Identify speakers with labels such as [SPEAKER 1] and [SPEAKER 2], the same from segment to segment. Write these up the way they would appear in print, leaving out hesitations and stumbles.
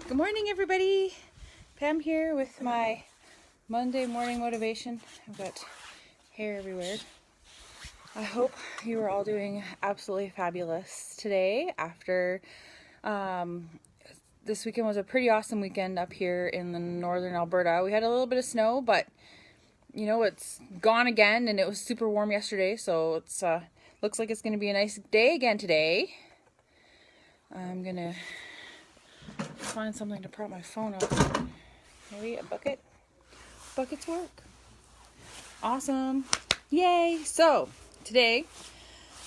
[SPEAKER 1] Good morning, everybody. Pam here with my Monday morning motivation. I've got hair everywhere. I hope you are all doing absolutely fabulous today after this weekend was a pretty awesome weekend up here in the northern Alberta. We had a little bit of snow, but you know, it's gone again, and it was super warm yesterday, so it's looks like it's going to be a nice day again today. I'm going to find something to prop my phone up. Maybe a bucket. Buckets work. Awesome. Yay. So today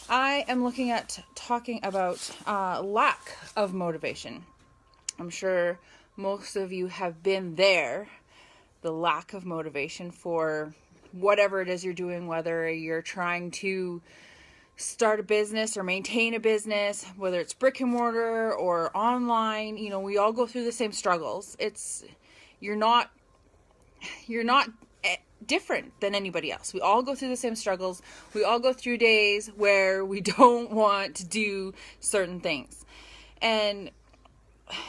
[SPEAKER 1] I am looking at talking about lack of motivation. I'm sure most of you have been there. The lack of motivation for whatever it is you're doing, whether you're trying to start a business or maintain a business, whether it's brick and mortar or online. You know, we all go through the same struggles. You're not different than anybody else. We all go through the same struggles. We all go through days where we don't want to do certain things. And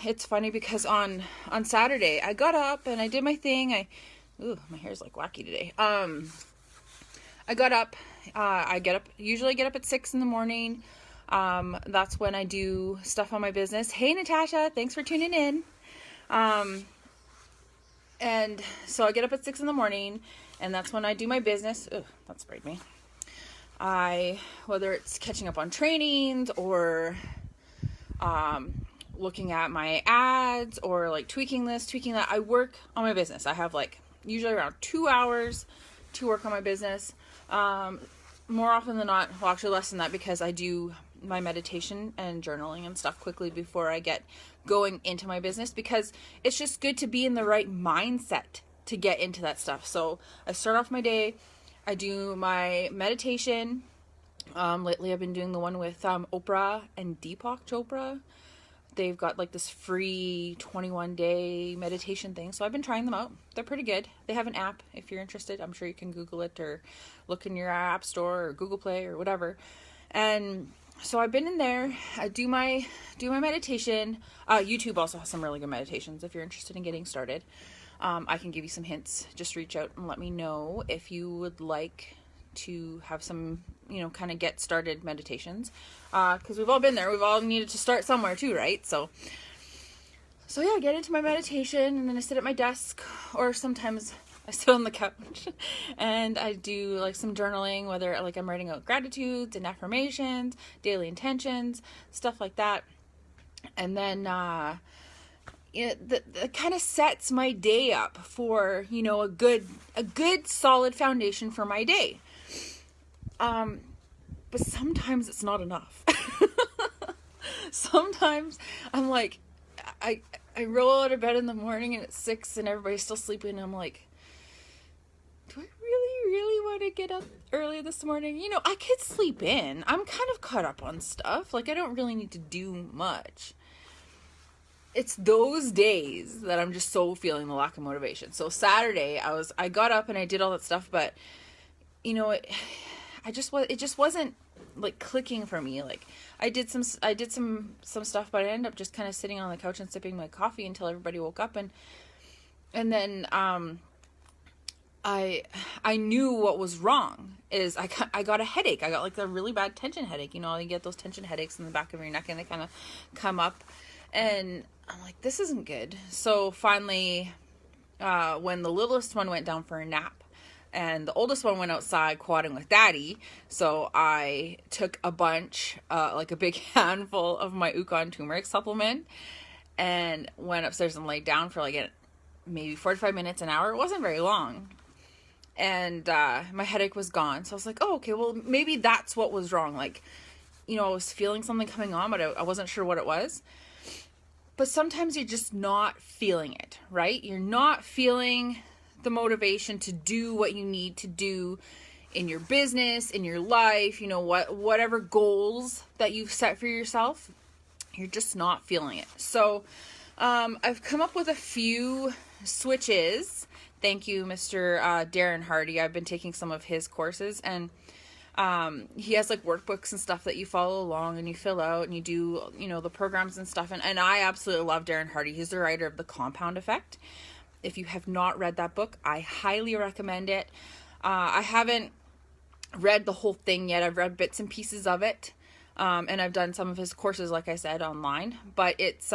[SPEAKER 1] it's funny because on Saturday I got up and I did my thing. My hair's like wacky today. I got up. Usually get up at 6 in the morning. That's when I do stuff on my business. Hey, Natasha, thanks for tuning in. And so I get up at 6 in the morning, and that's when I do my business. Ugh, that sprayed me. Whether it's catching up on trainings or, looking at my ads or like tweaking this, tweaking that, I work on my business. I have usually around 2 hours to work on my business. More often than not, well, actually less than that, because I do my meditation and journaling and stuff quickly before I get going into my business, because it's just good to be in the right mindset to get into that stuff. So I start off my day, I do my meditation. Lately I've been doing the one with Oprah and Deepak Chopra. They've got this free 21-day meditation thing. So I've been trying them out. They're pretty good. They have an app if you're interested. I'm sure you can Google it or look in your app store or Google Play or whatever. And so I've been in there. I do my meditation. YouTube also has some really good meditations if you're interested in getting started. I can give you some hints. Just reach out and let me know if you would like to have some, kind of get started meditations, because we've all been there. We've all needed to start somewhere too, right? So yeah, I get into my meditation, and then I sit at my desk, or sometimes I sit on the couch and I do some journaling, whether I'm writing out gratitudes and affirmations, daily intentions, stuff like that. And then that kind of sets my day up for, a good solid foundation for my day. But sometimes it's not enough. Sometimes I'm like, I roll out of bed in the morning and it's 6 and everybody's still sleeping. And I'm like, do I really want to get up early this morning? I could sleep in. I'm kind of caught up on stuff. I don't really need to do much. It's those days that I'm just so feeling the lack of motivation. So Saturday, I got up and I did all that stuff, but it just wasn't clicking for me. I did some stuff, but I ended up just kind of sitting on the couch and sipping my coffee until everybody woke up, and then I knew what was wrong is I got a headache. I got a really bad tension headache. You get those tension headaches in the back of your neck and they kind of come up, and I'm like, this isn't good. So finally, when the littlest one went down for a nap and the oldest one went outside quadding with daddy, so I took a bunch, a big handful of my Yukon turmeric supplement, and went upstairs and laid down for maybe 45 minutes, an hour. It wasn't very long. And my headache was gone. So I was like, oh, okay, well, maybe that's what was wrong. I was feeling something coming on, but I wasn't sure what it was. But sometimes you're just not feeling it, right? You're not feeling the motivation to do what you need to do in your business, in your life, whatever goals that you've set for yourself, you're just not feeling it. So I've come up with a few switches. Thank you, Mr. Darren Hardy. I've been taking some of his courses, and He has like workbooks and stuff that you follow along and you fill out and you do, the programs and stuff. And I absolutely love Darren Hardy. He's the writer of The Compound Effect. If you have not read that book, I highly recommend it. I haven't read the whole thing yet. I've read bits and pieces of it. And I've done some of his courses, like I said, online. But it's,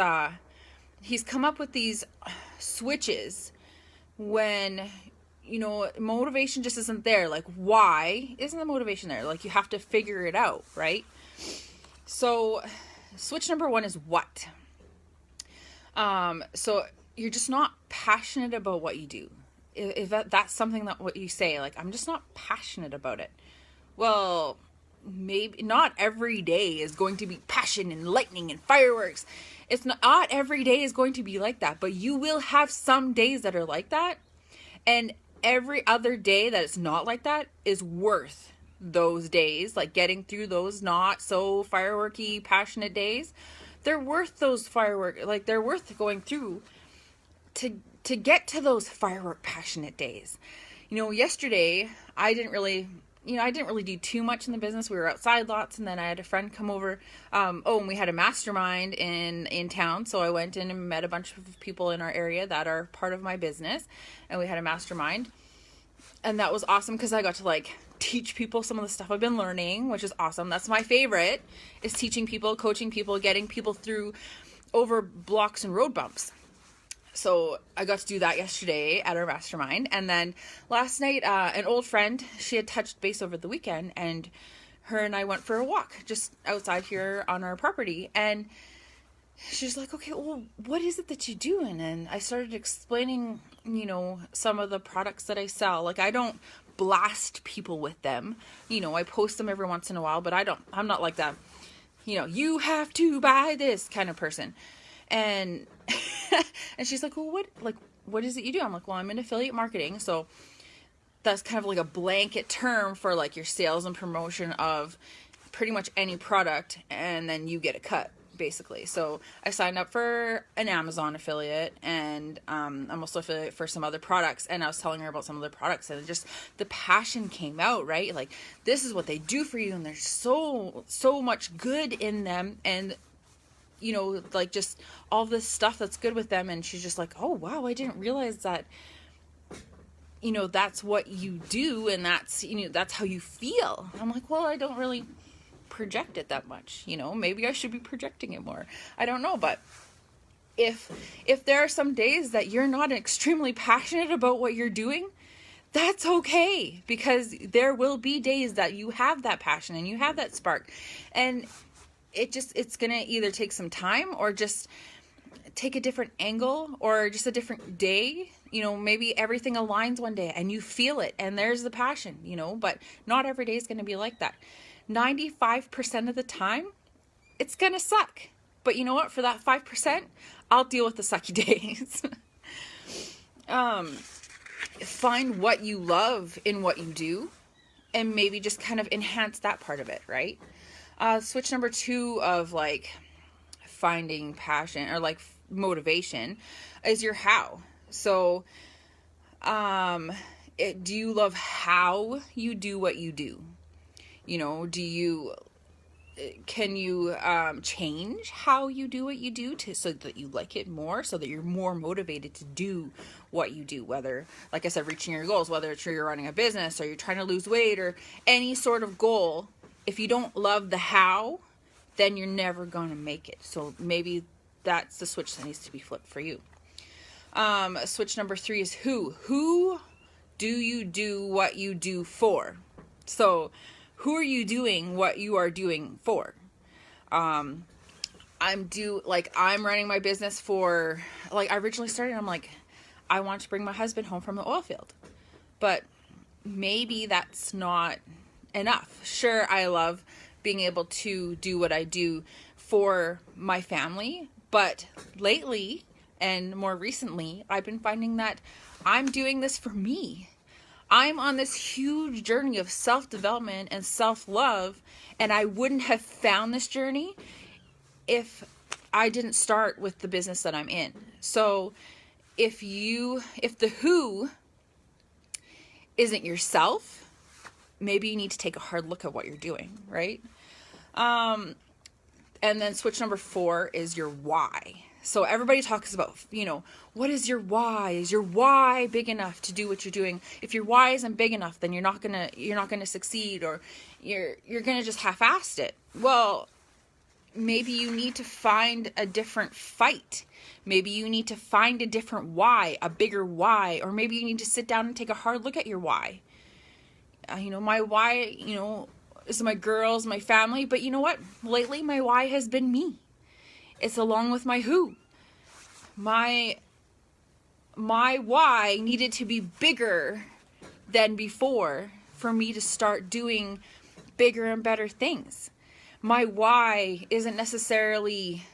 [SPEAKER 1] he's come up with these switches when, motivation just isn't there. Like, why isn't the motivation there? Like, you have to figure it out, right? So, switch number 1 is what? So, you're just not passionate about what you do. If that's something that what you say, like, I'm just not passionate about it. Well, maybe not every day is going to be passion and lightning and fireworks. It's not every day is going to be like that, but you will have some days that are like that. And every other day that it's not like that is worth those days, like getting through those not so fireworky, passionate days. They're worth those they're worth going through to get to those firework passionate days. Yesterday I didn't really do too much in the business. We were outside lots, and then I had a friend come over. And we had a mastermind in town. So I went in and met a bunch of people in our area that are part of my business, and we had a mastermind. And that was awesome because I got to teach people some of the stuff I've been learning, which is awesome. That's my favorite, is teaching people, coaching people, getting people through over blocks and road bumps. So I got to do that yesterday at our mastermind. And then last night, an old friend, she had touched base over the weekend, and her and I went for a walk just outside here on our property. And she's like, okay, well, what is it that you do? And I started explaining, some of the products that I sell. Like, I don't blast people with them. I post them every once in a while, but I'm not like that, you have to buy this kind of person. And and she's like, well, what is it you do? I'm like, well, I'm in affiliate marketing. So that's kind of like a blanket term for your sales and promotion of pretty much any product. And then you get a cut, basically. So I signed up for an Amazon affiliate, and I'm also affiliate for some other products. And I was telling her about some of the products, and just the passion came out, right? Like, this is what they do for you. And there's so much good in them. And just all this stuff that's good with them. And she's just like, oh, wow, I didn't realize that, that's what you do. And that's, that's how you feel. I'm like, well, I don't really project it that much. Maybe I should be projecting it more. I don't know. But if there are some days that you're not extremely passionate about what you're doing, that's okay, because there will be days that you have that passion and you have that spark. And it's going to either take some time or just take a different angle or just a different day. Maybe everything aligns one day and you feel it and there's the passion, but not every day is going to be like that. 95% of the time, it's going to suck. But you know what? For that 5%, I'll deal with the sucky days. Find what you love in what you do and maybe just kind of enhance that part of it, right? Switch number 2 of finding passion or motivation is your how. So, do you love how you do what you do? Can you change how you do what you do so that you like it more, so that you're more motivated to do what you do, whether, like I said, reaching your goals, whether it's you're running a business or you're trying to lose weight or any sort of goal. If you don't love the how, then you're never going to make it. So maybe that's the switch that needs to be flipped for you. Switch number 3 is who. Who do you do what you do for? So who are you doing what you are doing for? I'm running my business for, I originally started, I'm like, I want to bring my husband home from the oil field. But maybe that's not enough. Sure, I love being able to do what I do for my family, but lately and more recently, I've been finding that I'm doing this for me. I'm on this huge journey of self-development and self-love, and I wouldn't have found this journey if I didn't start with the business that I'm in. So if the who isn't yourself, maybe you need to take a hard look at what you're doing, right? And then switch number 4 is your why. So everybody talks about, what is your why? Is your why big enough to do what you're doing? If your why isn't big enough, then you're not gonna succeed, or you're gonna just half-ass it. Well, maybe you need to find a different fight. Maybe you need to find a different why, a bigger why, or maybe you need to sit down and take a hard look at your why. My why, is my girls, my family, but you know what? Lately, my why has been me. It's along with my who. My why needed to be bigger than before for me to start doing bigger and better things. My why isn't necessarily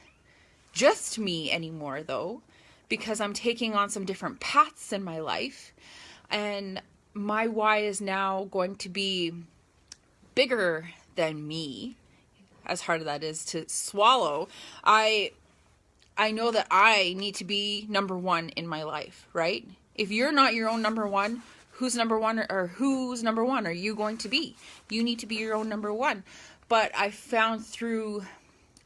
[SPEAKER 1] just me anymore, though, because I'm taking on some different paths in my life, and my why is now going to be bigger than me, as hard as that is to swallow. I know that I need to be number one in my life, right? If you're not your own number one, who's number one, or whose number one are you going to be? You need to be your own number one. But I found through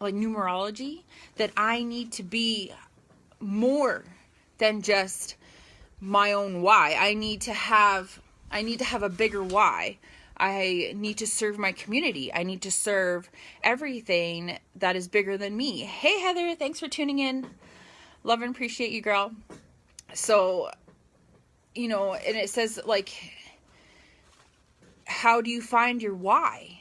[SPEAKER 1] numerology that I need to be more than just my own why. I need to have a bigger why. I need to serve my community. I need to serve everything that is bigger than me. Hey, Heather, thanks for tuning in. Love and appreciate you, girl. So, and it says, how do you find your why?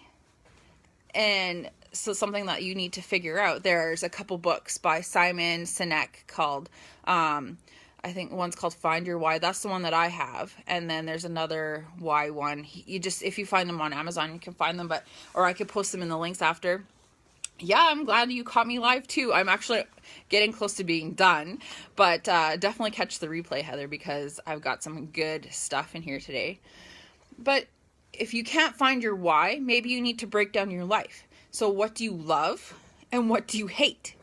[SPEAKER 1] And so something that you need to figure out. There's a couple books by Simon Sinek called, I think one's called Find Your Why. That's the one that I have. And then there's another why one. If you find them on Amazon, you can find them, or I could post them in the links after. Yeah, I'm glad you caught me live too. I'm actually getting close to being done, but definitely catch the replay, Heather, because I've got some good stuff in here today. But if you can't find your why, maybe you need to break down your life. So what do you love and what do you hate?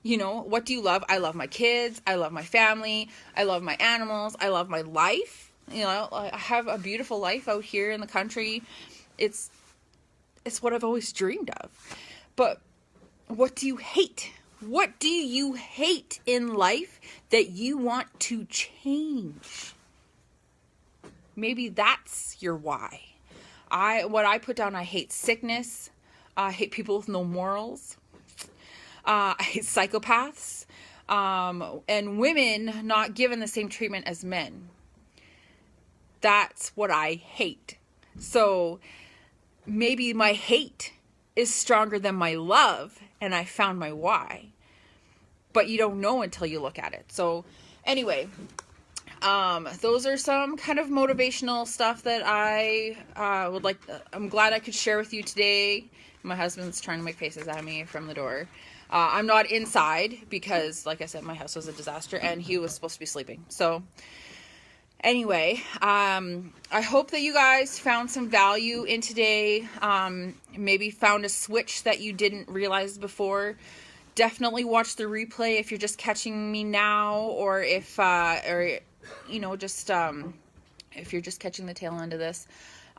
[SPEAKER 1] What do you love? I love my kids. I love my family. I love my animals. I love my life. I have a beautiful life out here in the country. It's what I've always dreamed of. But what do you hate? What do you hate in life that you want to change? Maybe that's your why. What I put down, I hate sickness. I hate people with no morals. I hate psychopaths, and women not given the same treatment as men. That's what I hate. So maybe my hate is stronger than my love, and I found my why. But you don't know until you look at it. So anyway, those are some kind of motivational stuff that I I'm glad I could share with you today. My husband's trying to make faces at me from the door. I'm not inside because, like I said, my house was a disaster and he was supposed to be sleeping. So anyway, I hope that you guys found some value in today. Maybe found a switch that you didn't realize before. Definitely watch the replay if you're just catching me now, or if you're just catching the tail end of this.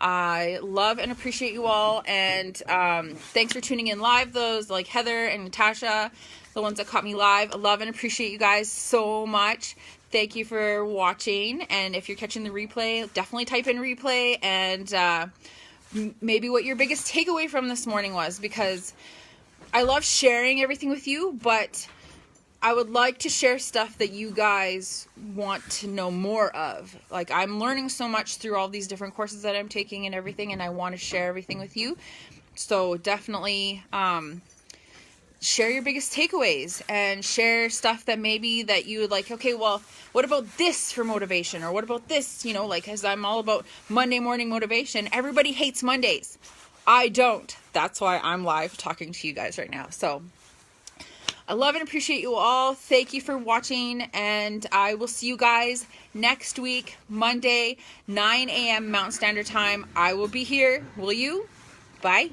[SPEAKER 1] I love and appreciate you all, and thanks for tuning in live. Those like Heather and Natasha, the ones that caught me live. I love and appreciate you guys so much. Thank you for watching, and if you're catching the replay, definitely type in replay, and maybe what your biggest takeaway from this morning was, because I love sharing everything with you, but I would like to share stuff that you guys want to know more of. Like, I'm learning so much through all these different courses that I'm taking and everything, and I want to share everything with you. So definitely share your biggest takeaways and share stuff that maybe that you would like, okay, well, what about this for motivation? Or what about this, as I'm all about Monday morning motivation. Everybody hates Mondays. I don't. That's why I'm live talking to you guys right now. So I love and appreciate you all. Thank you for watching, and I will see you guys next week, Monday, 9 a.m. Mountain Standard Time. I will be here. Will you? Bye.